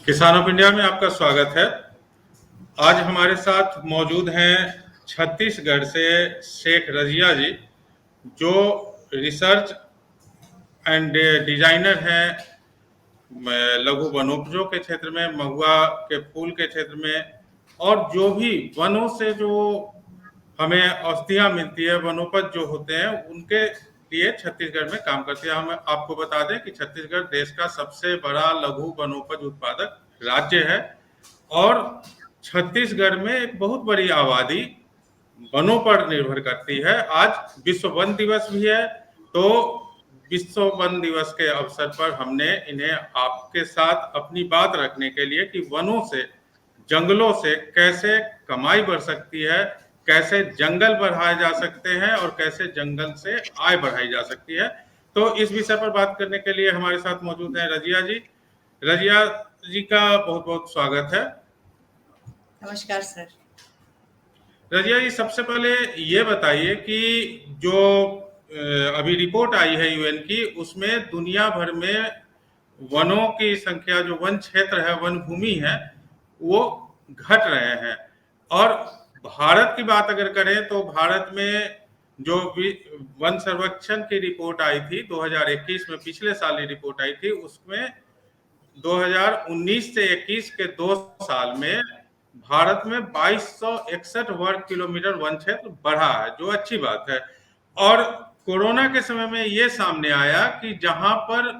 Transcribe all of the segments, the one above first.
किसान of India में आपका स्वागत है। आज हमारे साथ मौजूद हैं छत्तीसगढ़ से शेख रजिया जी, जो रिसर्च एंड डिजाइनर हैं लघु वनोपजों के क्षेत्र में, महुआ के फूल के क्षेत्र में, और जो भी वनों से जो हमें औषधियाँ मिलती है, वनोपज जो होते हैं, उनके लिए छत्तीसगढ़ में काम करती है। हम आपको बता दें कि छत्तीसगढ़ देश का सबसे बड़ा लघु वनोपज उत्पादक राज्य है और छत्तीसगढ़ में एक बहुत बड़ी आबादी वनों पर निर्भर करती है। आज विश्व वन दिवस भी है, तो विश्व वन दिवस के अवसर पर हमने इन्हें आपके साथ अपनी बात रखने के लिए कि वनों से, जंगलों से कैसे कमाई बढ़ सकती है, कैसे जंगल बढ़ाए जा सकते हैं और कैसे जंगल से आय बढ़ाई जा सकती है, तो इस विषय पर बात करने के लिए हमारे साथ मौजूद हैं रजिया जी। रजिया जी का बहुत बहुत स्वागत है। नमस्कार सर। रजिया जी, सबसे पहले ये बताइए कि जो अभी रिपोर्ट आई है यूएन की, उसमें दुनिया भर में वनों की संख्या, जो वन क्षेत्र है, वन भूमि है, वो घट रहे हैं। और भारत की बात अगर करें तो भारत में जो वन सर्वेक्षण की रिपोर्ट आई थी 2021 में, पिछले साल ही रिपोर्ट आई थी, उसमें 2019 से 21 के 2 साल में भारत में 2261 वर्ग किलोमीटर वन क्षेत्र बढ़ा है, जो अच्छी बात है। और कोरोना के समय में ये सामने आया कि जहां पर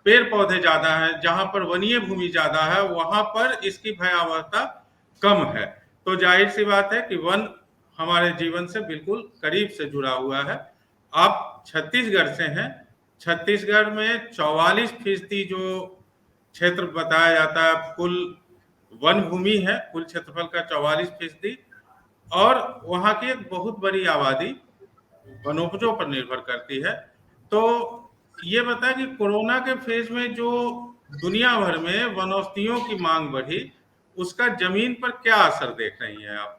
पेड़ पौधे ज्यादा हैं, जहां पर वनीय भूमि ज्यादा है, वहां पर इसकी भयावहता कम है। तो जाहिर सी बात है कि वन हमारे जीवन से बिल्कुल करीब से जुड़ा हुआ है। आप छत्तीसगढ़ से हैं। छत्तीसगढ़ में 44% जो क्षेत्र बताया जाता है कुल वन भूमि है, कुल क्षेत्रफल का 44%, और वहाँ की एक बहुत बड़ी आबादी वनोपजों पर निर्भर करती है। तो ये बताएं कि कोरोना के फेज में जो दुनिया भर में वनौषधियों की मांग बढ़ी, उसका जमीन पर क्या असर देख रही हैं आप?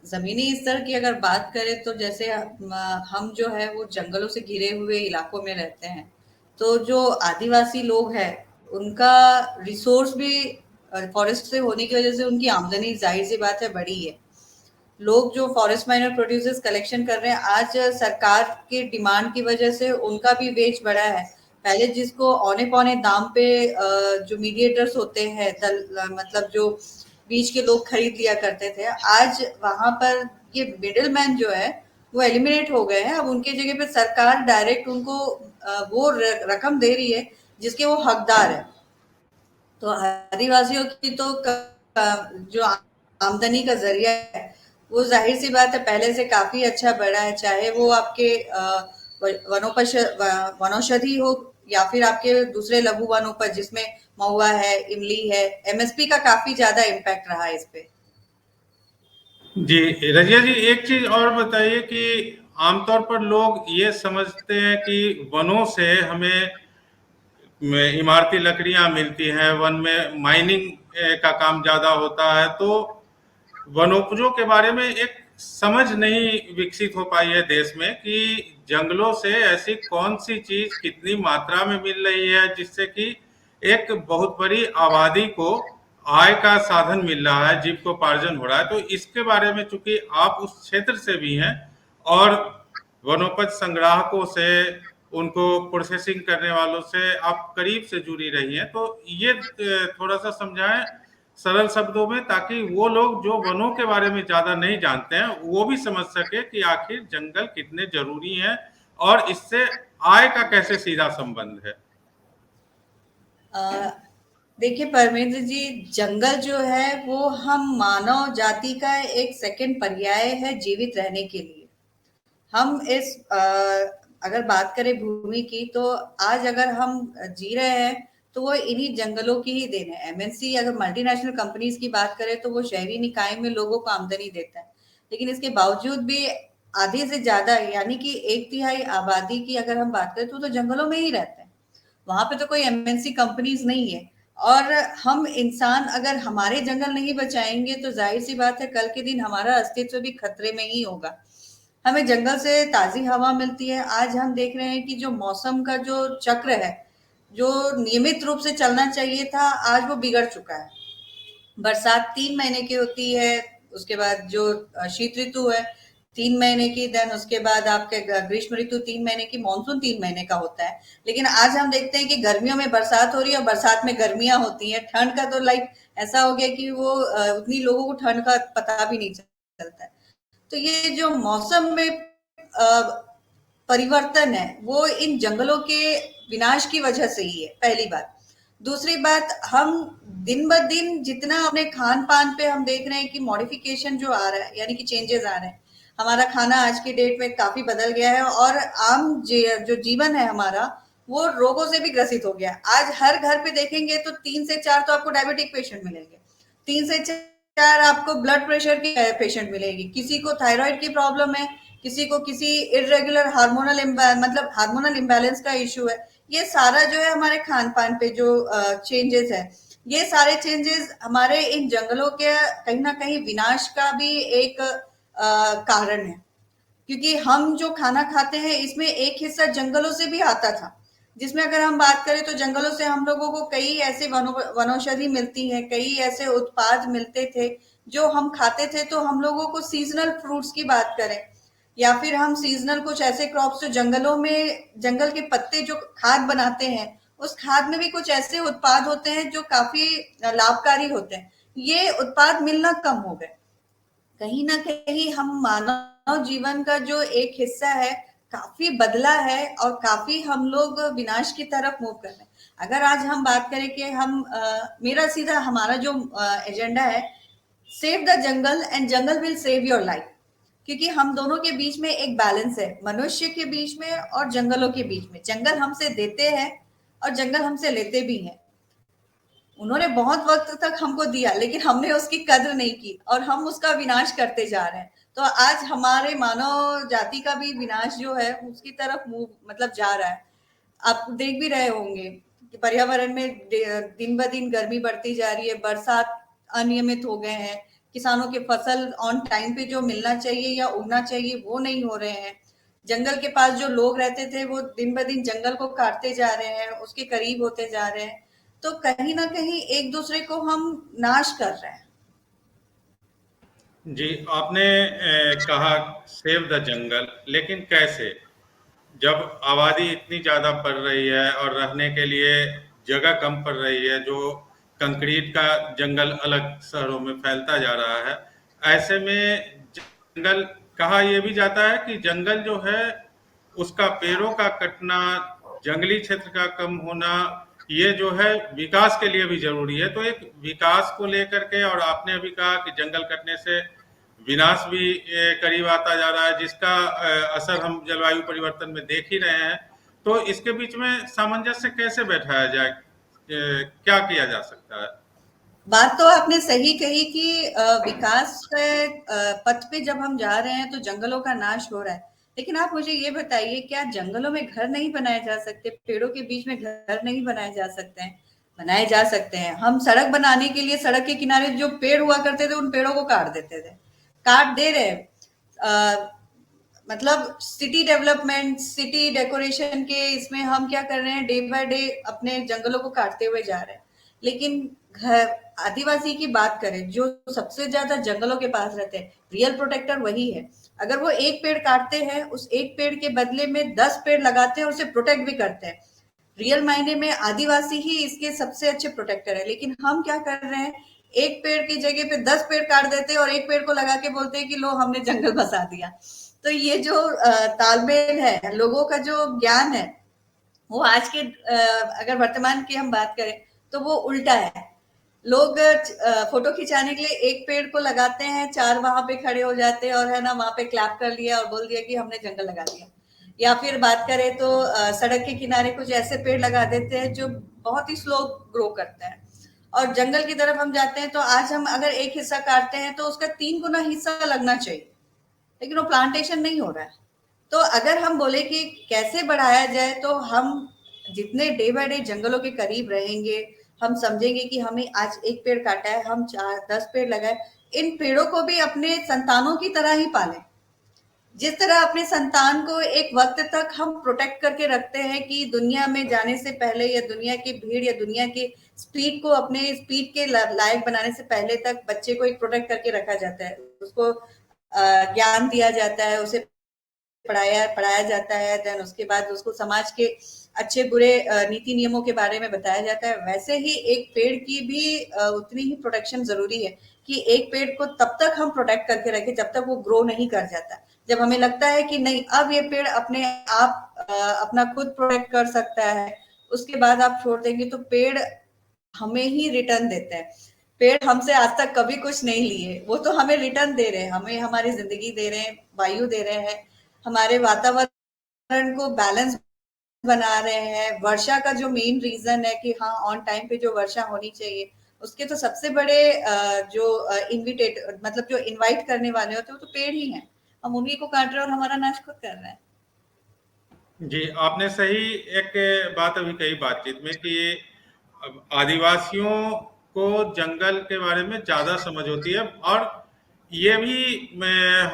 जमीनी स्तर की अगर बात करें तो जैसे हम जो है वो जंगलों से घिरे हुए इलाकों में रहते हैं, तो जो आदिवासी लोग हैं उनका रिसोर्स भी फॉरेस्ट से होने की वजह से उनकी आमदनी जाहिर सी बात है बढ़ी है। लोग जो फॉरेस्ट माइनर प्रोड्यूसर्स कलेक्शन कर रहे हैं, आज सरकार की डिमांड की वजह से उनका भी वेज बढ़ा है। पहले जिसको औने पौने दाम पे जो मीडिएटर्स होते हैं, मतलब जो बीच के लोग खरीद लिया करते थे, आज वहां पर ये मिडिल मैन जो है वो एलिमिनेट हो गए हैं। अब उनके जगह पे सरकार डायरेक्ट उनको वो रकम दे रही है जिसके वो हकदार है। तो आदिवासियों की तो जो आमदनी का जरिया है वो जाहिर सी बात है पहले से काफी अच्छा बढ़ा है, चाहे वो आपके वनौषधि हो या फिर आपके दूसरे लघु वनोपज जिसमें महुआ है, इमली है। एमएसपी का काफी ज्यादा इम्पैक्ट रहा है इस पे। जी रजिया जी, एक चीज और बताइए कि आमतौर पर लोग ये समझते हैं कि वनों से हमें इमारती लकड़ियां मिलती हैं, वन में माइनिंग का काम ज्यादा होता है, तो वनोपजों के बारे में एक समझ नहीं विकसित हो पाई है देश में कि जंगलों से ऐसी कौन सी चीज कितनी मात्रा में मिल रही है जिससे कि एक बहुत बड़ी आबादी को आय का साधन मिल रहा है, जीविकोपार्जन हो रहा है। तो इसके बारे में, चूंकि आप उस क्षेत्र से भी हैं और वनोपज संग्राहकों से, उनको प्रोसेसिंग करने वालों से आप करीब से जुड़ी रही हैं, तो ये थोड़ा सा समझाएं सरल शब्दों में, ताकि वो लोग जो वनों के बारे में ज्यादा नहीं जानते हैं वो भी समझ सके कि आखिर जंगल कितने जरूरी हैं और इससे आय का कैसे सीधा संबंध है। देखिए परमेंद्र जी, जंगल जो है वो हम मानव जाति का एक सेकंड पर्याय है जीवित रहने के लिए। हम इस अगर बात करें भूमि की, तो आज अगर हम जी रहे हैं तो वो इन्हीं जंगलों की ही देन है। एमएनसी अगर मल्टीनेशनल कंपनीज की बात करें तो वो शहरी निकाय में लोगों को आमदनी देता है, लेकिन इसके बावजूद भी आधे से ज्यादा यानी कि 1/3 आबादी की अगर हम बात करें तो जंगलों में ही रहते हैं। वहां पे तो कोई एमएनसी कंपनीज नहीं है। और हम इंसान अगर हमारे जंगल नहीं बचाएंगे तो जाहिर सी बात है कल के दिन हमारा अस्तित्व भी खतरे में ही होगा। हमें जंगल से ताज़ी हवा मिलती है। आज हम देख रहे हैं कि जो मौसम का जो चक्र है, जो नियमित रूप से चलना चाहिए था, आज वो बिगड़ चुका है। बरसात 3 महीने की होती है, उसके बाद जो शीत ऋतु है 3 महीने की, देन उसके बाद आपके ग्रीष्म ऋतु 3 महीने की, मानसून 3 महीने का होता है। लेकिन आज हम देखते हैं कि गर्मियों में बरसात हो रही है और बरसात में गर्मियाँ होती हैं। ठंड का तो लाइक ऐसा हो गया कि वो उतनी लोगों को ठंड का पता भी नहीं चलता है। तो ये जो मौसम में परिवर्तन है, वो इन जंगलों के विनाश की वजह से ही है, पहली बात। दूसरी बात, हम दिन ब दिन जितना अपने खान-पान पे हम देख रहे हैं कि मॉडिफिकेशन जो आ रहा है, यानी कि चेंजेस आ रहे हैं। हमारा खाना आज की डेट में काफ़ी बदल गया है और आम जो जीवन है हमारा, वो रोगों से भी ग्रसित हो गया है। आज हर घर पे देखेंगे तो 3 से 4 तो आपको डायबिटिक पेशेंट मिलेंगे। 3 से 4 आपको ब्लड प्रेशर की पेशेंट मिलेगी। किसी को थायराइड की प्रॉब्लम है, किसी को किसी इर्रेगुलर हार्मोनल मतलब हार्मोनल इम्बैलेंस का इश्यू है। ये सारा जो है हमारे खान-पान पे जो चेंजेस है, ये सारे चेंजेस हमारे इन जंगलों के कहीं न कहीं विनाश का भी एक कारण है। क्योंकि हम जो खाना खाते हैं इसमें एक हिस्सा जंगलों से भी आता था, जिसमें अगर हम बात करें तो जंगलों से हम लोगों को कई ऐसे वनौषधि मिलती हैं, कई ऐसे उत्पाद मिलते थे जो हम खाते थे। तो हम लोगों को सीजनल फ्रूट्स की बात करें या फिर हम सीजनल कुछ ऐसे क्रॉप्स जो जंगलों में जंगल के पत्ते जो खाद बनाते हैं, उस खाद में भी कुछ ऐसे उत्पाद होते हैं जो काफी लाभकारी होते हैं। ये उत्पाद मिलना कम हो गए। कहीं न कहीं हम मानव जीवन का जो एक हिस्सा है, काफ़ी बदला है और काफ़ी हम लोग विनाश की तरफ मूव कर रहे हैं। अगर आज हम बात करें कि हम मेरा सीधा हमारा जो एजेंडा है, save the jungle and jungle will save your life. क्योंकि हम दोनों के बीच में एक बैलेंस है, मनुष्य के बीच में और जंगलों के बीच में। जंगल हमसे देते हैं और जंगल हमसे लेते भी हैं। उन्होंने बहुत वक्त तक हमको दिया लेकिन हमने उसकी कद्र नहीं की और हम उसका विनाश करते जा रहे हैं। तो आज हमारे मानव जाति का भी विनाश जो है उसकी तरफ मुंह मतलब जा रहा है। आप देख भी रहे होंगे कि पर्यावरण में दिन ब दिन गर्मी बढ़ती जा रही है, बरसात अनियमित हो गए हैं, किसानों के फसल ऑन टाइम पे जो मिलना चाहिए या उगना चाहिए वो नहीं हो रहे हैं। जंगल के पास जो लोग रहते थे वो दिन ब दिन जंगल को काटते जा रहे हैं, उसके करीब होते जा रहे हैं। तो कहीं ना कहीं एक दूसरे को हम नाश कर रहे हैं। जी, आपने कहा सेव द जंगल, लेकिन कैसे? जब आबादी इतनी ज़्यादा बढ़ रही है और रहने के लिए जगह कम पड़ रही है, जो कंक्रीट का जंगल अलग शहरों में फैलता जा रहा है, ऐसे में जंगल कहा यह भी जाता है कि जंगल जो है उसका पेड़ों का कटना, जंगली क्षेत्र का कम होना, ये जो है विकास के लिए भी जरूरी है। तो एक विकास को लेकर के, और आपने अभी कहा कि जंगल कटने से विनाश भी करीब आता जा रहा है, जिसका असर हम जलवायु परिवर्तन में देख ही रहे हैं। तो इसके बीच में सामंजस्य कैसे बैठाया जाए, क्या किया जा सकता है? बात तो आपने सही कही कि विकास के पथ पे जब हम जा रहे हैं तो जंगलों का नाश हो रहा है। लेकिन आप मुझे ये बताइए, क्या जंगलों में घर नहीं बनाए जा सकते? पेड़ों के बीच में घर नहीं बनाए जा सकते हैं? बनाए जा सकते हैं। हम सड़क बनाने के लिए सड़क के किनारे जो पेड़ हुआ करते थे उन पेड़ों को काट देते थे, काट दे रहे हैं। मतलब सिटी डेवलपमेंट, सिटी डेकोरेशन के इसमें हम क्या कर रहे हैं, डे बाय डे अपने जंगलों को काटते हुए जा रहे हैं। लेकिन घर आदिवासी की बात करें जो सबसे ज्यादा जंगलों के पास रहते हैं, रियल प्रोटेक्टर वही है। अगर वो एक पेड़ काटते हैं, उस एक पेड़ के बदले में 10 पेड़ लगाते हैं और उसे प्रोटेक्ट भी करते हैं। रियल मायने में आदिवासी ही इसके सबसे अच्छे प्रोटेक्टर है। लेकिन हम क्या कर रहे हैं, एक पेड़ की जगह पे 10 पेड़ काट देते हैं और एक पेड़ को लगा के बोलते हैं कि लो हमने जंगल बसा दिया। तो ये जो तालमेल है, लोगों का जो ज्ञान है, वो आज के अगर वर्तमान की हम बात करें तो वो उल्टा है। लोग फोटो खिंचाने के लिए एक पेड़ को लगाते हैं, 4 वहां पे खड़े हो जाते हैं और है ना वहां पे क्लैप कर लिया और बोल दिया कि हमने जंगल लगा दिया। या फिर बात करें तो सड़क के किनारे कुछ ऐसे पेड़ लगा देते हैं जो बहुत ही स्लो ग्रो करते हैं। और जंगल की तरफ हम जाते हैं तो आज हम अगर एक हिस्सा काटते हैं तो उसका 3 गुना हिस्सा लगना चाहिए, लेकिन वो प्लांटेशन नहीं हो रहा है। तो अगर हम बोले कि कैसे बढ़ाया जाए, तो हम जितने डे बाय डे जंगलों के करीब रहेंगे, हम समझेंगे कि हमें आज एक पेड़ काटा है, हम 4 10 पेड़ लगाए, इन पेड़ों को भी अपने संतानों की तरह ही पालें। जिस तरह अपने संतान को एक वक्त तक हम प्रोटेक्ट करके रखते हैं कि दुनिया में जाने से पहले या दुनिया की भीड़ या दुनिया की स्पीड को अपने स्पीड के लायक बनाने से पहले तक बच्चे को एक प्रोटेक्ट करके रखा जाता है, उसको ज्ञान दिया जाता है, उसे पढ़ाया पढ़ाया जाता है, देन उसके बाद उसको समाज के अच्छे बुरे नीति नियमों के बारे में बताया जाता है। वैसे ही एक पेड़ की भी उतनी ही प्रोटेक्शन जरूरी है कि एक पेड़ को तब तक हम प्रोटेक्ट करके रखें जब तक वो ग्रो नहीं कर जाता। जब हमें लगता है कि नहीं अब ये पेड़ अपने आप अपना खुद प्रोटेक्ट कर सकता है, उसके बाद आप छोड़ देंगे तो पेड़ हमें ही रिटर्न देते हैं। पेड़ हमसे आज तक कभी कुछ नहीं लिए, वो तो हमें रिटर्न दे रहे हैं, हमें हमारी जिंदगी दे रहे हैं, वायु दे रहे हैं, हमारे वातावरण को बैलेंस बना रहे हैं। वर्षा का जो मेन रीजन है कि हाँ ऑन टाइम पे जो वर्षा होनी चाहिए, उसके तो सबसे बड़े जो इनविटेट मतलब जो इनवाइट करने वाले होते हैं वो तो पेड़ ही हैं। हम उन्हीं को काट रहे हैं और हमारा नाश खुद कर रहे हैं। जी, आपने सही एक बात अभी कही बातचीत में कि अब आदिवासियों को जंगल के बारे में ज़्यादा समझ होती है, और ये भी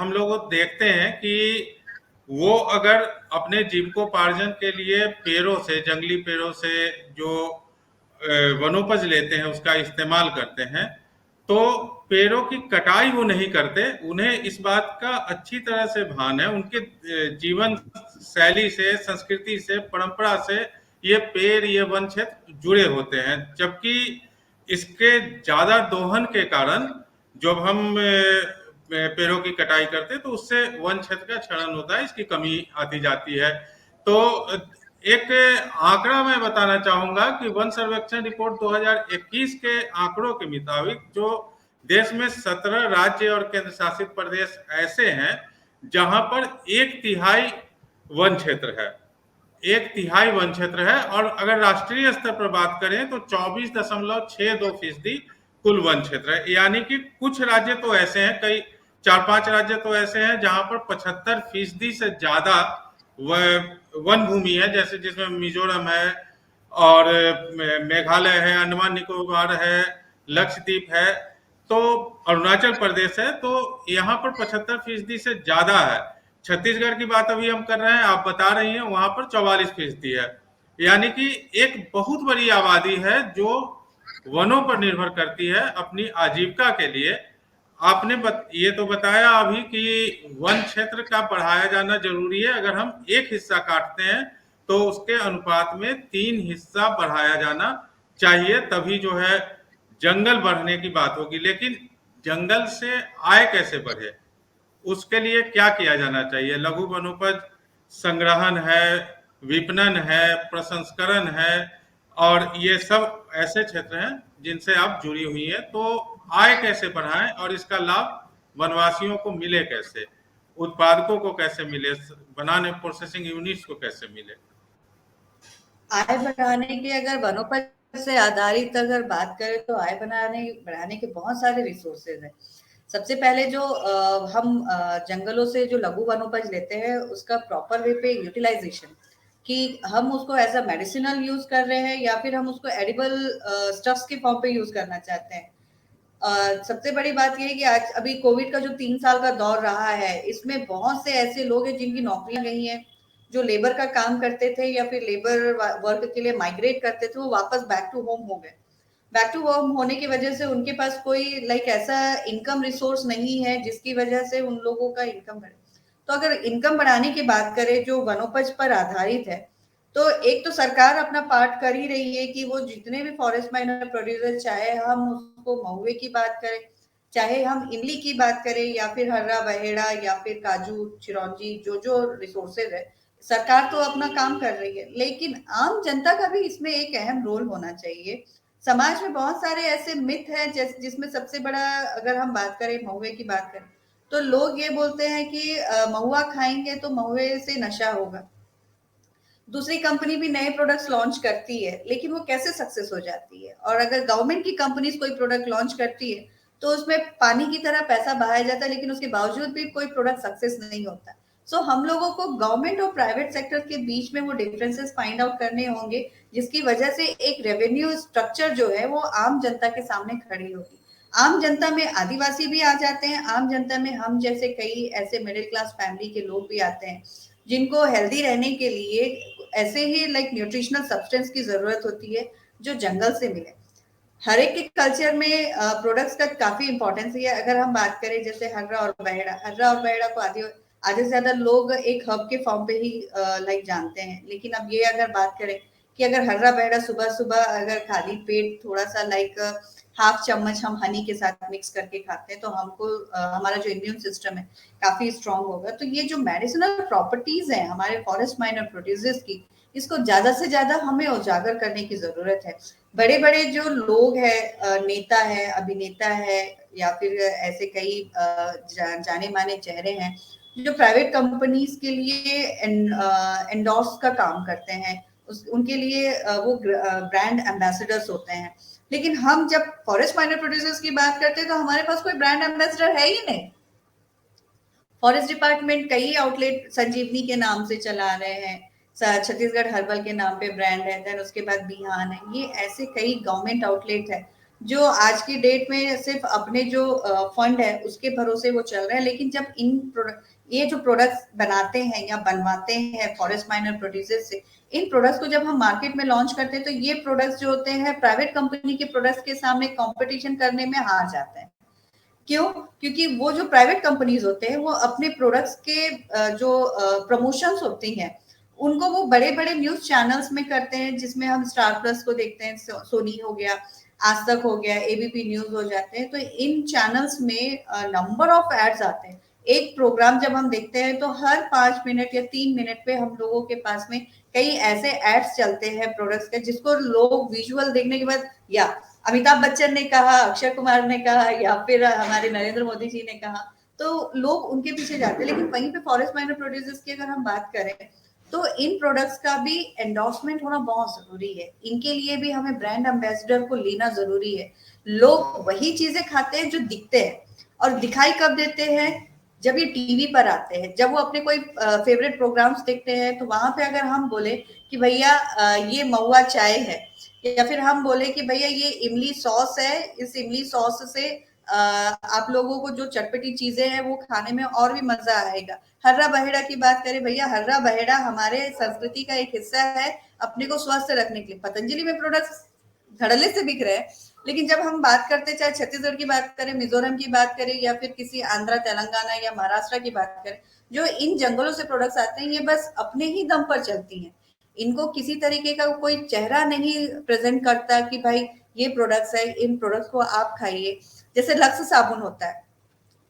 हम लोग देखते हैं कि वो अगर अपने जीविकोपार्जन के लिए पेड़ों से, जंगली पेड़ों से जो वनोपज लेते हैं उसका इस्तेमाल करते हैं, तो पेड़ों की कटाई वो नहीं करते। उन्हें इस बात का अच्छी तरह से भान है, उनके जीवन शैली से, संस्कृति से, परंपरा से ये पेड़, ये वन क्षेत्र जुड़े होते हैं। जबकि इसके ज्यादा दोहन के कारण जब हम पेड़ों की कटाई करते हैं तो उससे वन क्षेत्र का क्षरण होता है, इसकी कमी आती जाती है। तो एक आंकड़ा मैं बताना चाहूंगा कि वन सर्वेक्षण रिपोर्ट 2021 के आंकड़ों के मुताबिक जो देश में 17 राज्य और केंद्र शासित प्रदेश ऐसे हैं जहां पर एक तिहाई वन क्षेत्र है, एक तिहाई वन क्षेत्र है। और अगर राष्ट्रीय स्तर पर बात करें तो 24.62% कुल वन क्षेत्र है। यानी कि कुछ राज्य तो ऐसे हैं, कई 4-5 राज्य तो ऐसे हैं जहां पर 75% से ज्यादा वन भूमि है, जैसे जिसमें मिजोरम है और मेघालय है, अंडमान निकोबार है, लक्षद्वीप है, तो अरुणाचल प्रदेश है। तो यहाँ पर 75% से ज्यादा है। छत्तीसगढ़ की बात अभी हम कर रहे हैं, आप बता रही हैं, वहां पर 44% है। यानी कि एक बहुत बड़ी आबादी है जो वनों पर निर्भर करती है अपनी आजीविका के लिए। आपने ये तो बताया अभी कि वन क्षेत्र का बढ़ाया जाना जरूरी है। अगर हम एक हिस्सा काटते हैं तो उसके अनुपात में 3 हिस्सा बढ़ाया जाना चाहिए, तभी जो है जंगल बढ़ने की बात होगी। लेकिन जंगल से आय कैसे बढ़े, उसके लिए क्या किया जाना चाहिए? लघु वनोपज संग्रहण है, विपणन है, प्रसंस्करण है, और ये सब ऐसे क्षेत्र हैं जिनसे आप जुड़ी हुई है। तो आय कैसे बढ़ाएं और इसका लाभ वनवासियों को मिले कैसे, उत्पादकों को कैसे मिले, बनाने प्रोसेसिंग यूनिट्स को कैसे मिले? आय बढ़ाने के अगर वनोपज से आधारित अगर बात करें तो आय बनाने बढ़ाने के बहुत सारे रिसोर्सेज हैं। सबसे पहले जो हम जंगलों से जो लघु वनोपज लेते हैं उसका प्रॉपर वे पे यूटिलाइजेशन, कि हम उसको एज अ मेडिसिनल यूज कर रहे हैं या फिर हम उसको एडिबल स्टफ्स के फॉर्म पे यूज करना चाहते हैं। सबसे बड़ी बात ये है कि आज अभी कोविड का जो 3 साल का दौर रहा है, इसमें बहुत से ऐसे लोग हैं जिनकी नौकरियां गई हैं, जो लेबर का काम करते थे या फिर लेबर वर्क के लिए माइग्रेट करते थे, वो वापस बैक टू होम हो गए। बैक टू होम होने की वजह से उनके पास कोई लाइक ऐसा इनकम रिसोर्स नहीं है जिसकी वजह से उन लोगों का इनकम बढ़े। तो अगर इनकम बढ़ाने की बात करें जो वनोपज पर आधारित है, तो एक तो सरकार अपना पार्ट कर ही रही है कि वो जितने भी फॉरेस्ट माइनर प्रोड्यूसर, चाहे हम उसको महुए की बात करें, चाहे हम इमली की बात करें या फिर हर्रा बहेड़ा या फिर काजू चिरौंजी, जो जो रिसोर्सेज है, सरकार तो अपना काम कर रही है, लेकिन आम जनता का भी इसमें एक अहम रोल होना चाहिए। समाज में बहुत सारे ऐसे मिथ हैं जिसमें सबसे बड़ा अगर हम बात करें महुए की बात करें, तो लोग ये बोलते हैं कि महुआ खाएंगे तो महुए से नशा होगा। दूसरी कंपनी भी नए प्रोडक्ट्स लॉन्च करती है, लेकिन वो कैसे सक्सेस हो जाती है? और अगर गवर्नमेंट की कंपनीज कोई प्रोडक्ट लॉन्च करती है तो उसमें पानी की तरह पैसा बहाया जाता है, लेकिन उसके बावजूद भी कोई प्रोडक्ट सक्सेस नहीं होता। सो हम लोगों को गवर्नमेंट और प्राइवेट सेक्टर के बीच में वो डिफरेंसेस फाइंड आउट करने होंगे, जिसकी वजह से एक रेवेन्यू स्ट्रक्चर जो है वो आम जनता के सामने खड़ी होगी। आम जनता में आदिवासी भी आ जाते हैं, आम जनता में हम जैसे कई ऐसे मिडिल क्लास फैमिली के लोग भी आते हैं जिनको हेल्दी रहने के लिए ऐसे ही लाइक न्यूट्रिशनल सब्सटेंस की जरूरत होती है जो जंगल से मिले। हर एक के कल्चर में प्रोडक्ट्स का काफी इंपॉर्टेंस है। अगर हम बात करें जैसे हर्रा और बहेड़ा को आधे से ज्यादा लोग एक हब के फॉर्म पे ही लाइक जानते हैं। लेकिन अब ये अगर बात करें कि अगर हर्रा बहेड़ा सुबह सुबह अगर खाली पेट थोड़ा सा लाइक हाफ चम्मच हम हनी के साथ मिक्स करके खाते हैं तो हमको हमारा जो इम्यून सिस्टम है काफी स्ट्रांग होगा। तो ये जो मेडिसिनल प्रॉपर्टीज है हमारे फॉरेस्ट माइनर प्रोड्यूसर्स की, इसको ज्यादा से ज्यादा हमें उजागर करने की जरूरत है। बड़े बड़े जो लोग हैं, नेता है, अभिनेता है, या फिर ऐसे कई जाने माने चेहरे हैं जो प्राइवेट कंपनीज के लिए एंडोर्स का काम करते हैं, उनके लिए वो ब्रांड एम्बेसडर्स होते हैं। लेकिन हम जब फॉरेस्ट माइनर प्रोड्यूसर्स की बात करते हैं तो हमारे पास कोई ब्रांड एम्बेसडर है ही नहीं। फॉरेस्ट डिपार्टमेंट कई आउटलेट संजीवनी के नाम से चला रहे हैं, छत्तीसगढ़ हर्बल के नाम पे ब्रांड है, देन उसके बाद बिहान है, ये ऐसे कई गवर्नमेंट आउटलेट है जो आज की डेट में सिर्फ अपने जो फंड है उसके भरोसे वो चल रहे हैं। लेकिन जब ये जो प्रोडक्ट्स बनाते हैं या बनवाते हैं फॉरेस्ट माइनर प्रोड्यूसर से, इन प्रोडक्ट्स को जब हम मार्केट में लॉन्च करते हैं तो ये प्रोडक्ट्स जो होते हैं प्राइवेट कंपनी के प्रोडक्ट्स के सामने कॉम्पिटिशन करने में हार जाते हैं। क्यों? क्योंकि वो जो प्राइवेट कंपनीज होते हैं वो अपने प्रोडक्ट्स के जो प्रमोशंस होती हैं उनको वो बड़े बड़े न्यूज चैनल्स में करते हैं, जिसमें हम स्टार प्लस को देखते हैं, सोनी हो गया, आज तक हो गया, एबीपी न्यूज हो जाते हैं। तो इन चैनल्स में नंबर ऑफ एड्स आते हैं। एक प्रोग्राम जब हम देखते हैं तो हर 5 मिनट या 3 मिनट पे हम लोगों के पास में कई ऐसे एड्स चलते हैं प्रोडक्ट्स के, जिसको लोग विजुअल देखने के बाद, या अमिताभ बच्चन ने कहा, अक्षय कुमार ने कहा, या फिर हमारे नरेंद्र मोदी जी ने कहा, तो लोग उनके पीछे जाते हैं। लेकिन वहीं पे फॉरेस्ट माइनर प्रोड्यूसर्स की अगर हम बात करें तो इन प्रोडक्ट्स का भी एंडोर्समेंट होना बहुत जरूरी है। इनके लिए भी हमें ब्रांड एम्बेसडर को लेना जरूरी है। लोग वही चीजें खाते हैं जो दिखते हैं, और दिखाई कब देते हैं? जब ये टीवी पर आते हैं, जब वो अपने कोई फेवरेट प्रोग्राम्स देखते हैं तो वहां पे अगर हम बोले कि भैया ये महुआ चाय है, या फिर हम बोले कि भैया ये इमली सॉस है, इस इमली सॉस से आप लोगों को जो चटपटी चीजें हैं वो खाने में और भी मजा आएगा। हर्रा बहेड़ा की बात करें, भैया हर्रा बहेड़ा हमारे संस्कृति का एक हिस्सा है अपने को स्वस्थ रखने के लिए। पतंजलि में प्रोडक्ट्स धड़ल्ले से बिक रहे हैं। लेकिन जब हम बात करते, चाहे छत्तीसगढ़ की बात करें, मिजोरम की बात करें, या फिर किसी आंध्र, तेलंगाना या महाराष्ट्र की बात करें, जो इन जंगलों से प्रोडक्ट्स आते हैं ये बस अपने ही दम पर चलती हैं। इनको किसी तरीके का कोई चेहरा नहीं प्रेजेंट करता कि भाई ये प्रोडक्ट्स है, इन प्रोडक्ट्स को आप खाइए। जैसे लक्स साबुन होता है,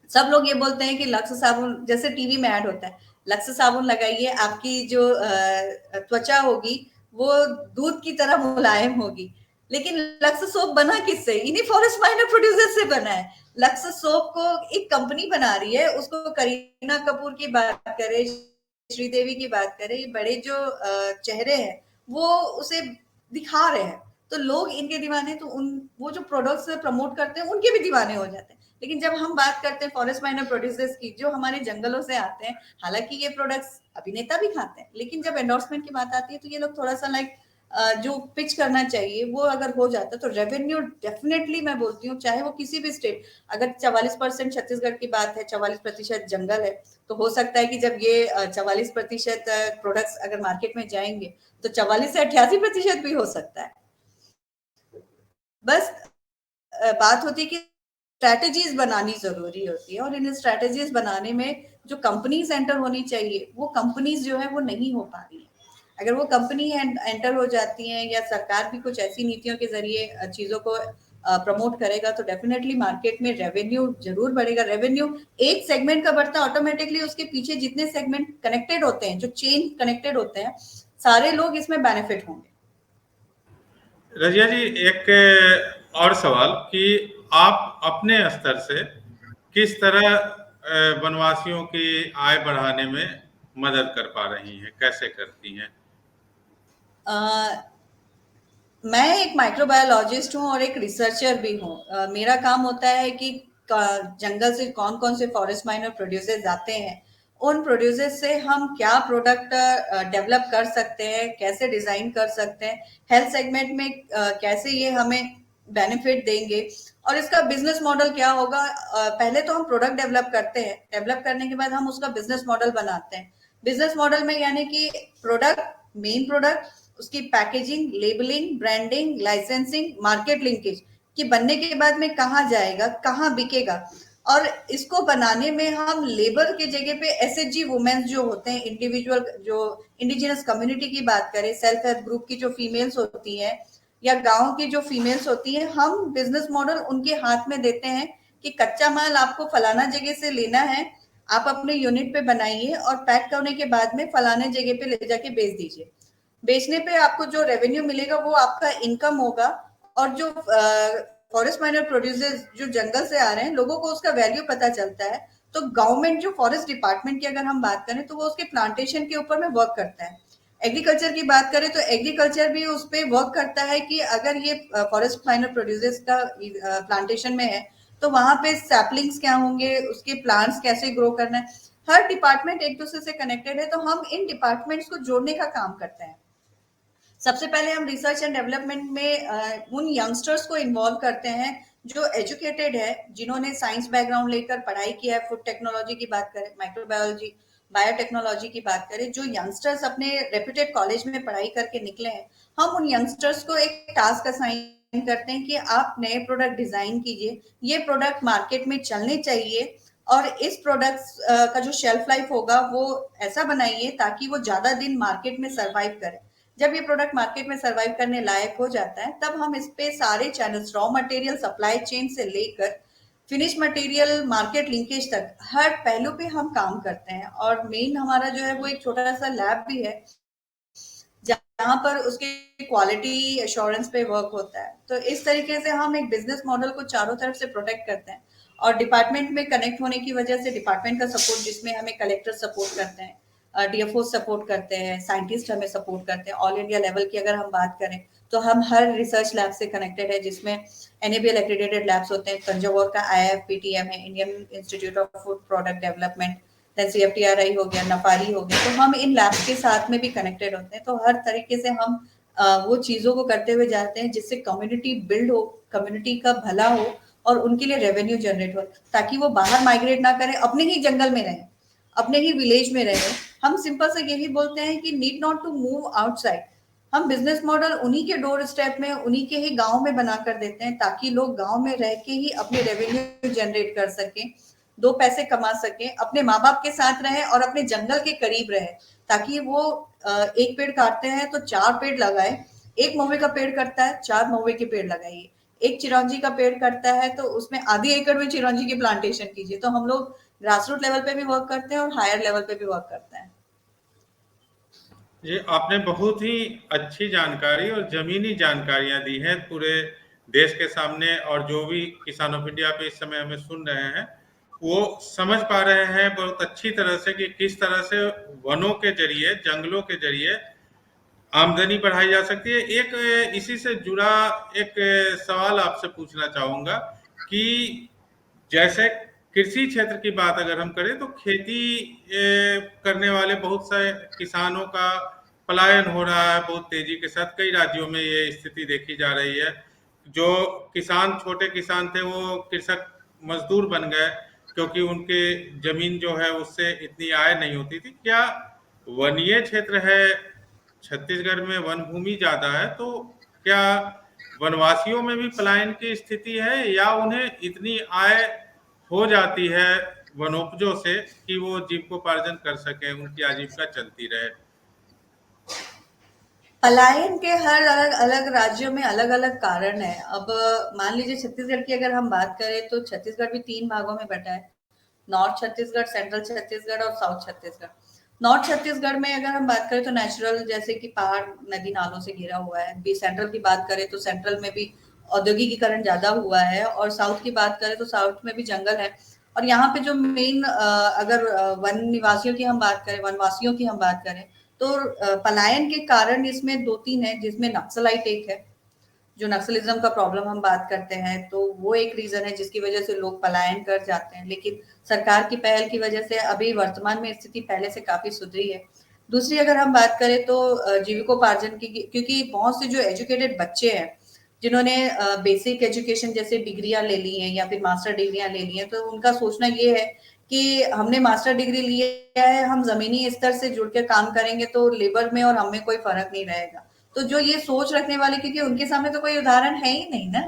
सब लोग ये बोलते हैं कि लक्स साबुन, जैसे टीवी में ऐड होता है, लक्स साबुन लगाइए, आपकी जो त्वचा होगी वो दूध की तरह मुलायम होगी। लेकिन लक्स सोप बना किससे? इन्हीं फॉरेस्ट माइनर प्रोड्यूसर से बना है। लक्स सोप को एक कंपनी बना रही है, उसको करीना कपूर की बात करें, श्रीदेवी की बात करें, ये बड़े जो चेहरे हैं वो उसे दिखा रहे हैं, तो लोग इनके दीवाने, तो उन वो जो प्रोडक्ट्स प्रमोट करते हैं उनके भी दीवाने हो जाते हैं। लेकिन जब हम बात करते हैं फॉरेस्ट माइनर प्रोड्यूसर्स की जो हमारे जंगलों से आते हैं, हालांकि ये प्रोडक्ट्स अभिनेता भी खाते हैं, लेकिन जब एंडोर्समेंट की बात आती है तो ये लोग थोड़ा सा लाइक जो पिच करना चाहिए वो अगर हो जाता तो रेवेन्यू डेफिनेटली, मैं बोलती हूँ चाहे वो किसी भी स्टेट, अगर 44% छत्तीसगढ़ की बात है, 44% जंगल है, तो हो सकता है कि जब ये 44% प्रोडक्ट्स अगर मार्केट में जाएंगे तो 44 से 88% भी हो सकता है। बस बात होती है कि स्ट्रैटेजीज बनानी जरूरी होती है, और इन स्ट्रैटेजीज बनाने में जो कंपनीज एंटर होनी चाहिए वो कंपनीज जो है वो नहीं हो पा रही है। अगर वो कंपनी एंटर हो जाती हैं, या सरकार भी कुछ ऐसी नीतियों के जरिए चीजों को प्रमोट करेगा, तो डेफिनेटली मार्केट में रेवेन्यू जरूर बढ़ेगा। रेवेन्यू एक सेगमेंट का बढ़ता है, ऑटोमेटिकली उसके पीछे जितने सेगमेंट कनेक्टेड होते हैं, जो चेन कनेक्टेड होते हैं, सारे लोग इसमें बेनिफिट होंगे। रजिया जी, एक और सवाल कि आप अपने स्तर से किस तरह वनवासियों की आय बढ़ाने में मदद कर पा रही हैं, कैसे करती हैं? मैं एक माइक्रोबायोलॉजिस्ट हूँ और एक रिसर्चर भी हूँ। मेरा काम होता है कि जंगल से कौन कौन से फॉरेस्ट माइनर प्रोड्यूसर्स आते हैं, उन प्रोड्यूसर्स से हम क्या प्रोडक्ट डेवलप कर सकते हैं, कैसे डिजाइन कर सकते हैं, हेल्थ सेगमेंट में कैसे ये हमें बेनिफिट देंगे और इसका बिजनेस मॉडल क्या होगा। पहले तो हम प्रोडक्ट डेवलप करते हैं, डेवलप करने के बाद हम उसका बिजनेस मॉडल बनाते हैं। बिजनेस मॉडल में यानी कि प्रोडक्ट, मेन प्रोडक्ट, उसकी packaging, labelling, branding, licensing, market linkage कि बनने के बाद में कहाँ जाएगा, कहाँ बिकेगा। और इसको बनाने में हम लेबर के जगह पे एसएचजी वुमेन्स जो होते हैं, इंडिविजुअल जो इंडिजिनस कम्युनिटी की बात करें, सेल्फ हेल्प ग्रुप की जो फीमेल्स होती हैं या गांव की जो फीमेल्स होती हैं, हम बिजनेस मॉडल उनके हाथ में देते हैं कि कच्चा माल आपको फलाना जगह से लेना है, आप अपने यूनिट पे बनाइए और पैक करने के बाद में फलाने जगह पे ले जाके बेच दीजिए। बेचने पे आपको जो रेवेन्यू मिलेगा वो आपका इनकम होगा। और जो फॉरेस्ट माइनर प्रोड्यूसर्स जो जंगल से आ रहे हैं, लोगों को उसका वैल्यू पता चलता है। तो गवर्नमेंट जो फॉरेस्ट डिपार्टमेंट की अगर हम बात करें तो वो उसके प्लांटेशन के ऊपर में वर्क करता है। एग्रीकल्चर की बात करें तो एग्रीकल्चर भी उस पर वर्क करता है कि अगर ये फॉरेस्ट माइनर प्रोड्यूसर्स का प्लांटेशन में है तो वहां पे सैपलिंग्स क्या होंगे, उसके प्लांट्स कैसे ग्रो करना है। हर डिपार्टमेंट एक दूसरे से कनेक्टेड है, तो हम इन डिपार्टमेंट्स को जोड़ने का काम करते हैं। सबसे पहले हम रिसर्च एंड डेवलपमेंट में उन यंगस्टर्स को इन्वॉल्व करते हैं जो एजुकेटेड है, जिन्होंने साइंस बैकग्राउंड लेकर पढ़ाई किया है। फूड टेक्नोलॉजी की बात करें, माइक्रोबायोलॉजी, बायोटेक्नोलॉजी की बात करें, जो यंगस्टर्स अपने रेप्यूटेड कॉलेज में पढ़ाई करके निकले हैं, हम उन यंगस्टर्स को एक टास्क असाइन करते हैं कि आप नए प्रोडक्ट डिजाइन कीजिए, ये प्रोडक्ट मार्केट में चलने चाहिए और इस प्रोडक्ट का जो शेल्फ लाइफ होगा वो ऐसा बनाइए ताकि वो ज्यादा दिन मार्केट में सर्वाइव करे। जब ये प्रोडक्ट मार्केट में सर्वाइव करने लायक हो जाता है तब हम इस पे सारे channels, raw material supply chain से लेकर फिनिश मटेरियल, मार्केट लिंकेज तक हर पहलू पे हम काम करते हैं। और मेन हमारा जो है वो एक छोटा सा लैब भी है जहां पर उसके क्वालिटी एश्योरेंस पे वर्क होता है। तो इस तरीके से हम एक बिजनेस मॉडल को चारों तरफ से प्रोटेक्ट करते हैं। और डिपार्टमेंट में कनेक्ट होने की वजह से डिपार्टमेंट का सपोर्ट, जिसमें हमें कलेक्टर सपोर्ट करते हैं, डीएफओ सपोर्ट करते हैं, साइंटिस्ट हमें सपोर्ट करते हैं। ऑल इंडिया लेवल की अगर हम बात करें तो हम हर रिसर्च लैब से कनेक्टेड है, जिसमें एनएबीएल एक्रेडिटेड लैब्स होते हैं। तंजावुर का आईएफपीटीएम है, Indian institute of food product development, CFTRI हो गया, नफारी हो गया। तो हम इन लैब्स के साथ में भी कनेक्टेड होते हैं। तो हर तरीके से हम वो चीजों को करते हुए जाते हैं जिससे कम्युनिटी बिल्ड हो, कम्युनिटी का भला हो और उनके लिए रेवेन्यू जनरेट हो, ताकि वो बाहर माइग्रेट ना करें, अपने ही जंगल में रहें, अपने ही विलेज में रहे। हम सिंपल से यही बोलते हैं कि need not to move outside. हम बिजनेस मॉडल उन्हीं के डोर स्टेप में, उन्हीं के ही गांव में बना कर देते हैं ताकि लोग गांव में रह के ही अपने रेवेन्यू जनरेट कर सकें, दो पैसे कमा सकें, अपने माँ बाप के साथ रहें और अपने जंगल के करीब रहें, ताकि वो एक पेड़ काटते हैं तो चार पेड़ लगाए। एक महुए का पेड़ कटता है, चार महुए के पेड़ लगाइए। एक चिरौंजी का पेड़ कटता है तो उसमें आधी एकड़ में चिरौंजी की प्लांटेशन कीजिए। तो हम लोग ग्रास रूट लेवल पे भी वर्क करते हैं और हायर लेवल पे भी वर्क करते हैं। ये आपने बहुत ही अच्छी जानकारी और ज़मीनी जानकारियाँ दी हैं पूरे देश के सामने, और जो भी किसान ऑफ इंडिया पे इस समय हमें सुन रहे हैं वो समझ पा रहे हैं बहुत अच्छी तरह से कि किस तरह से वनों के जरिए, जंगलों के जरिए आमदनी बढ़ाई जा सकती है। एक इसी से जुड़ा एक सवाल आपसे पूछना चाहूँगा कि जैसे कृषि क्षेत्र की बात अगर हम करें तो खेती करने वाले बहुत सारे किसानों का पलायन हो रहा है बहुत तेजी के साथ। कई राज्यों में ये स्थिति देखी जा रही है। जो किसान, छोटे किसान थे, वो कृषक मजदूर बन गए क्योंकि उनके जमीन जो है उससे इतनी आय नहीं होती थी। क्या वनीय क्षेत्र है, छत्तीसगढ़ में वन भूमि ज्यादा है, तो क्या वनवासियों में भी पलायन की स्थिति है या उन्हें इतनी आय हो जाती है वनोपजों से कि वो जीविकोपार्जन कर सके, उनकी आजीविका चलती रहे? पलायन के हर अलग अलग राज्यों में अलग अलग कारण है। अब मान लीजिए छत्तीसगढ़ की अगर हम बात करें तो छत्तीसगढ़ भी तीन भागों में बटा है, नॉर्थ छत्तीसगढ़, सेंट्रल छत्तीसगढ़ और साउथ छत्तीसगढ़। नॉर्थ छत्तीसगढ़ में अगर हम बात करें तो नेचुरल, जैसे कि पहाड़, नदी नालों से घिरा हुआ है। बी सेंट्रल की बात करें तो सेंट्रल में भी औद्योगिकीकरण ज्यादा हुआ है। और साउथ की बात करें तो साउथ में भी जंगल है। और यहाँ पे जो मेन, अगर वन निवासियों की हम बात करें, वनवासियों की हम बात करें तो पलायन के कारण इसमें दो तीन है, जिसमें नक्सलाइट एक है। जो नक्सलिज्म का प्रॉब्लम हम बात करते हैं तो वो एक रीजन है जिसकी वजह से लोग पलायन कर जाते हैं। लेकिन सरकार की पहल की वजह से अभी वर्तमान में स्थिति पहले से काफी सुधरी है। दूसरी अगर हम बात करें तो जीविकोपार्जन की, क्योंकि बहुत से जो एजुकेटेड बच्चे हैं जिन्होंने बेसिक एजुकेशन जैसे डिग्रियां ले ली हैं या फिर मास्टर डिग्रियां ले ली हैं, तो उनका सोचना ये है कि हमने मास्टर डिग्री लिया है, हम जमीनी स्तर से जुड़ के काम करेंगे तो लेबर में और हमें कोई फर्क नहीं रहेगा। तो जो ये सोच रखने वाले, क्योंकि उनके सामने तो कोई उदाहरण है ही नहीं ना,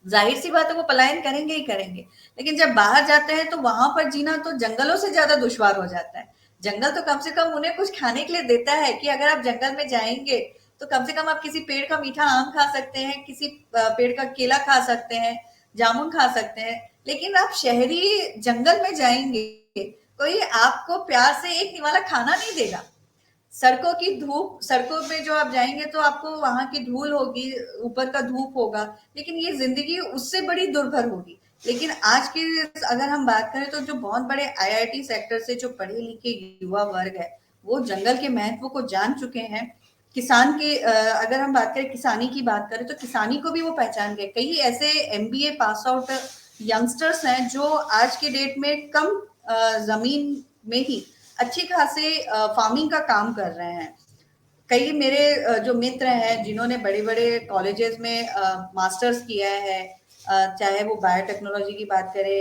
जाहिर सी बात है वो पलायन करेंगे ही करेंगे। लेकिन जब बाहर जाते हैं तो वहां पर जीना तो जंगलों से ज्यादा दुश्वार हो जाता है। जंगल तो कम से कम उन्हें कुछ खाने के लिए देता है कि अगर आप जंगल में जाएंगे तो कम से कम आप किसी पेड़ का मीठा आम खा सकते हैं, किसी पेड़ का केला खा सकते हैं, जामुन खा सकते हैं। लेकिन आप शहरी जंगल में जाएंगे, कोई आपको प्यार से एक निवाला खाना नहीं देगा। सड़कों की धूप, सड़कों में जो आप जाएंगे तो आपको वहां की धूल होगी, ऊपर का धूप होगा, लेकिन ये जिंदगी उससे बड़ी दुर्भर होगी। लेकिन आज की अगर हम बात करें तो जो बहुत बड़े आईआईटी सेक्टर से जो पढ़े लिखे युवा वर्ग है, वो जंगल के महत्व को जान चुके हैं। किसान के अगर हम बात करें, किसानी की बात करें तो किसानी को भी वो पहचान गए। कई ऐसे एमबीए पास आउट यंगस्टर्स हैं जो आज के डेट में कम जमीन में ही अच्छी खासे फार्मिंग का काम कर रहे हैं। कई मेरे जो मित्र हैं जिन्होंने बड़े बड़े कॉलेजेस में मास्टर्स किया है, चाहे वो बायोटेक्नोलॉजी की बात करें,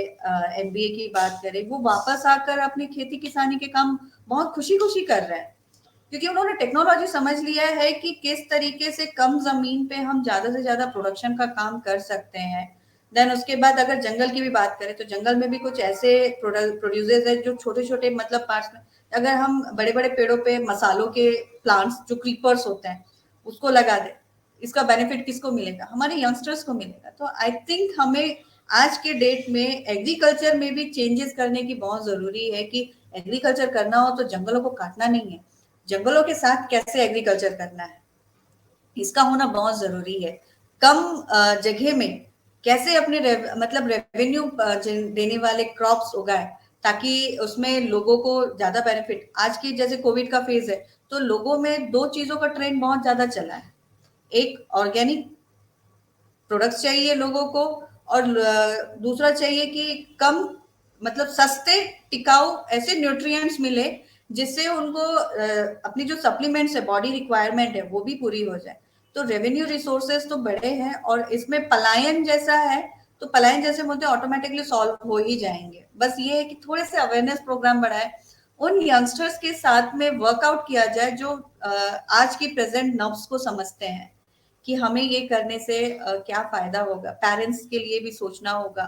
एमबीए की बात करें, वो वापस आकर अपनी खेती किसानी के काम बहुत खुशी खुशी कर रहे हैं, क्योंकि उन्होंने टेक्नोलॉजी समझ लिया है कि किस तरीके से कम जमीन पे हम ज्यादा से ज्यादा प्रोडक्शन का काम कर सकते हैं। देन उसके बाद अगर जंगल की भी बात करें तो जंगल में भी कुछ ऐसे प्रोड्यूसर्स है जो छोटे छोटे मतलब पार्ट्स में, अगर हम बड़े बड़े पेड़ों पे मसालों के प्लांट्स जो क्रीपर्स होते हैं उसको लगा दे, इसका बेनिफिट किसको मिलेगा? हमारे यंगस्टर्स को मिलेगा। तो आई थिंक हमें आज के डेट में एग्रीकल्चर में भी चेंजेस करने की बहुत जरूरी है कि एग्रीकल्चर करना हो तो जंगलों को काटना नहीं है, जंगलों के साथ कैसे एग्रीकल्चर करना है, इसका होना बहुत जरूरी है। कम जगह में कैसे अपने मतलब रेवेन्यू देने वाले क्रॉप्स उगाए ताकि उसमें लोगों को ज्यादा बेनिफिट। आज की जैसे कोविड का फेज है तो लोगों में दो चीजों का ट्रेंड बहुत ज्यादा चला है। एक ऑर्गेनिक प्रोडक्ट्स चाहिए लोगों को, और दूसरा चाहिए कि कम मतलब सस्ते टिकाऊ ऐसे न्यूट्रिएंट्स मिले जिससे उनको अपनी जो सप्लीमेंट्स है, बॉडी रिक्वायरमेंट है, वो भी पूरी हो जाए। तो रेवेन्यू रिसोर्सेस तो बड़े हैं और इसमें पलायन जैसा है, तो पलायन जैसे मुद्दे ऑटोमेटिकली सॉल्व हो ही जाएंगे। बस ये है कि थोड़े से अवेयरनेस प्रोग्राम बढ़ाए, उन यंगस्टर्स के साथ में वर्कआउट किया जाए जो आज की प्रेजेंट नब्स को समझते हैं कि हमें ये करने से क्या फायदा होगा। पेरेंट्स के लिए भी सोचना होगा,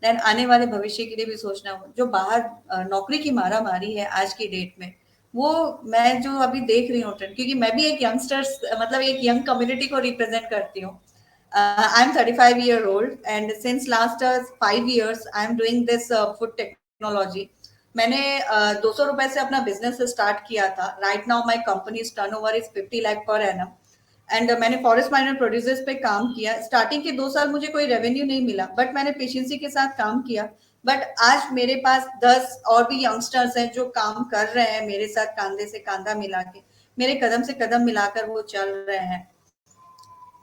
देन आने वाले भविष्य के लिए भी सोचना होगा। जो बाहर नौकरी की मारा मारी है आज की डेट में, वो मैं जो अभी देख रही हूँ ट्रेंड, क्योंकि मैं भी एक यंगस्टर्स मतलब एक यंग कम्युनिटी को रिप्रेजेंट करती हूँ। I am 35 year old and since last 5 years I am doing this food technology। मैंने 200 रुपए से अपना बिजनेस स्टार्ट किया था। Right now my companies turnover is 50 lakh per annum and मैंने फॉरेस्ट माइनर प्रोड्यूसर्स पे काम किया। स्टार्टिंग के 2 साल मुझे कोई रेवेन्यू नहीं मिला, बट मैंने पेशेंसी के साथ काम किया। बट आज मेरे पास 10 और भी यंगस्टर्स हैं जो काम कर रहे हैं मेरे साथ, कांधे से कांधा मिला के, मेरे कदम से कदम मिलाकर वो चल रहे हैं।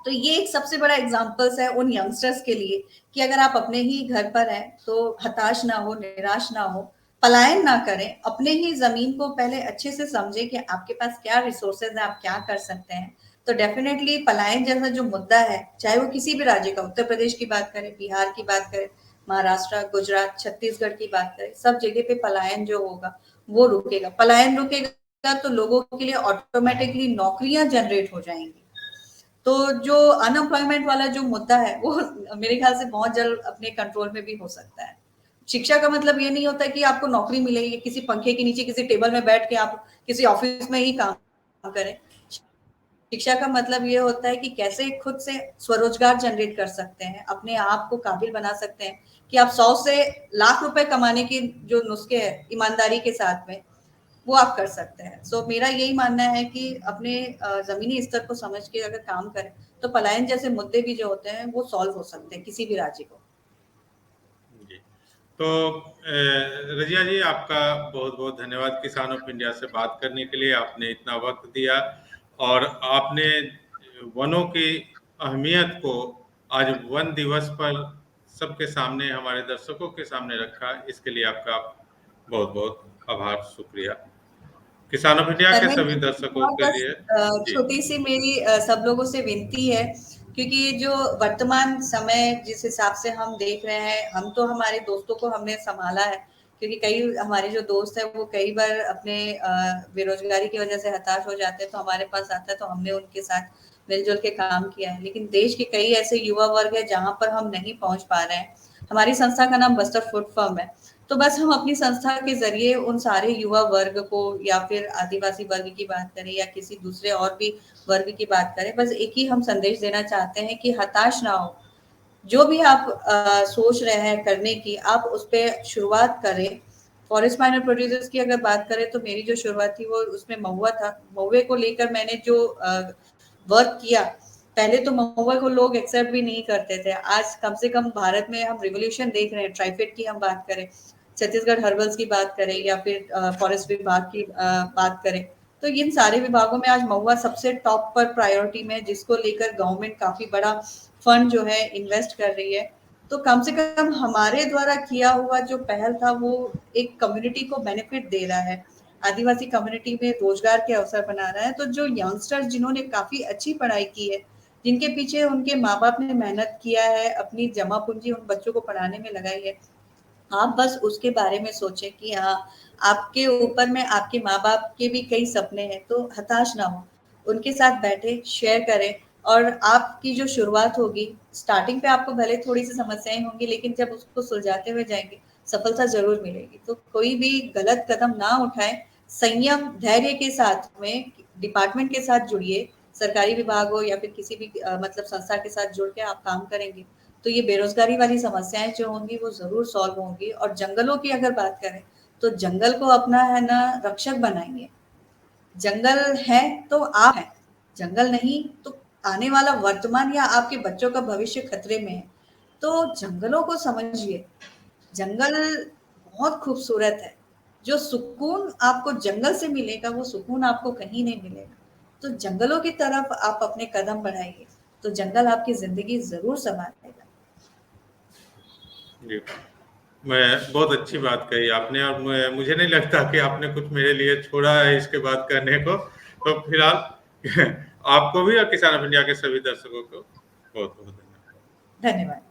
तो ये एक सबसे बड़ा एग्जाम्पल्स है उन यंगस्टर्स के लिए कि अगर आप अपने ही घर पर हैं तो हताश ना हो, निराश ना हो, पलायन ना करें, अपने ही जमीन को पहले अच्छे से समझें कि आपके पास क्या रिसोर्सेज है, आप क्या कर सकते हैं। तो डेफिनेटली पलायन जैसा जो मुद्दा है, चाहे वो किसी भी राज्य का, उत्तर प्रदेश की बात करें, बिहार की बात करें, महाराष्ट्र, गुजरात, छत्तीसगढ़ की बात करें, सब जगह पे पलायन जो होगा वो रुकेगा। पलायन रुकेगा तो लोगों के लिए ऑटोमेटिकली नौकरियां जनरेट हो जाएंगी। तो जो अनएम्प्लॉयमेंट वाला जो मुद्दा है वो मेरे ख्याल से बहुत जल्द अपने कंट्रोल में भी हो सकता है। शिक्षा का मतलब ये नहीं होता कि आपको नौकरी मिलेगी किसी पंखे के नीचे किसी टेबल में बैठ के आप किसी ऑफिस में ही काम करें। शिक्षा का मतलब ये होता है कि कैसे खुद से स्वरोजगार जनरेट कर सकते हैं, अपने आप को काबिल बना सकते हैं कि आप 100 से लाख रुपए कमाने के जो नुस्खे हैं ईमानदारी के साथ में, वो आप कर सकते हैं। सो मेरा यही मानना है कि अपने जमीनी स्तर को समझ के अगर काम करें तो पलायन जैसे मुद्दे भी जो होते हैं वो सॉल्व हो सकते हैं किसी भी राज्य को। जी। तो रजिया जी, आपका बहुत बहुत धन्यवाद किसान ऑफ इंडिया से बात करने के लिए। आपने इतना वक्त दिया और आपने वनों की अहमियत को आज वन दिवस पर सबके सामने, हमारे दर्शकों के सामने रखा। इसके लिए आपका बहुत बहुत आभार, शुक्रिया। किसान ऑफ इंडिया के सभी दर्शकों के लिए जी। छोटी सी मेरी सब लोगों से विनती है क्योंकि जो वर्तमान समय जिस हिसाब से हम देख रहे हैं, हम तो हमारे दोस्तों को हमने संभाला है, क्योंकि कई हमारे जो दोस्त हैं वो कई बार अपने बेरोजगारी की वजह से हताश हो जाते हैं, तो हमारे पास आता है, तो हमने उनके साथ मिलजुल के काम किया है। लेकिन देश के कई ऐसे युवा वर्ग है जहाँ पर हम नहीं पहुंच पा रहे हैं। हमारी संस्था का नाम बस्तर फूड फर्म है, तो बस हम अपनी संस्था के जरिए उन सारे युवा वर्ग को, या फिर आदिवासी वर्ग की बात करें या किसी दूसरे और भी वर्ग की बात करें, बस एक ही हम संदेश देना चाहते हैं कि हताश ना हो। जो भी आप सोच रहे हैं करने की, आप उस पर शुरुआत करें। फॉरेस्ट माइनर प्रोड्यूसर्स की अगर बात करें तो मेरी जो शुरुआत थी वो उसमें महुआ था। महुए को लेकर मैंने जो वर्क किया, पहले तो महुआ को लोग एक्सेप्ट भी नहीं करते थे। आज कम से कम भारत में हम रिवोल्यूशन देख रहे हैं। ट्राइफेड की हम बात करें, छत्तीसगढ़ हर्बल्स की बात करें, या फिर फॉरेस्ट विभाग की बात करें, तो इन सारे विभागों में आज महुआ सबसे टॉप पर प्रायोरिटी में, जिसको लेकर गवर्नमेंट काफी बड़ा फंड जो है इन्वेस्ट कर रही है। तो कम से कम हमारे द्वारा किया हुआ जो पहल था वो एक कम्युनिटी को बेनिफिट दे रहा है, आदिवासी कम्युनिटी में रोजगार के अवसर बना रहा है। तो जो यंगस्टर्स जिन्होंने काफी अच्छी पढ़ाई की है, जिनके पीछे उनके माँ बाप ने मेहनत किया है, अपनी जमा पूंजी उन बच्चों को पढ़ाने में लगाई है, आप बस उसके बारे में सोचें कि हाँ, आपके ऊपर में आपके माँ बाप के भी कई सपने हैं, तो हताश ना हो, उनके साथ बैठे शेयर करें। और आपकी जो शुरुआत होगी, स्टार्टिंग पे आपको भले थोड़ी सी समस्याएं होंगी, लेकिन जब उसको सुलझाते हुए जाएंगे, सफलता जरूर मिलेगी। तो कोई भी गलत कदम ना उठाए, संयम धैर्य के साथ में डिपार्टमेंट के साथ जुड़िए, सरकारी विभाग हो या फिर किसी भी मतलब संस्था के साथ जुड़ के आप काम करेंगे तो ये बेरोजगारी वाली समस्याएं जो होंगी वो जरूर सॉल्व होंगी। और जंगलों की अगर बात करें तो जंगल को अपना है ना रक्षक बनाइए। जंगल है तो आप हैं, जंगल नहीं तो आने वाला वर्तमान या आपके बच्चों का भविष्य खतरे में है। तो जंगलों को समझिए, जंगल बहुत खूबसूरत है। जो सुकून आपको जंगल से मिलेगा वो सुकून आपको कहीं नहीं मिलेगा। तो जंगलों की तरफ आप अपने कदम बढ़ाइए, तो जंगल आपकी जिंदगी जरूर संभालेगा। जी, मैं बहुत अच्छी बात कही आपने, और मुझे नहीं लगता कि आपने कुछ मेरे लिए छोड़ा है इसके बाद करने को। तो फिलहाल आपको भी और किसान ऑफ इंडिया के सभी दर्शकों को बहुत बहुत धन्यवाद। धन्यवाद।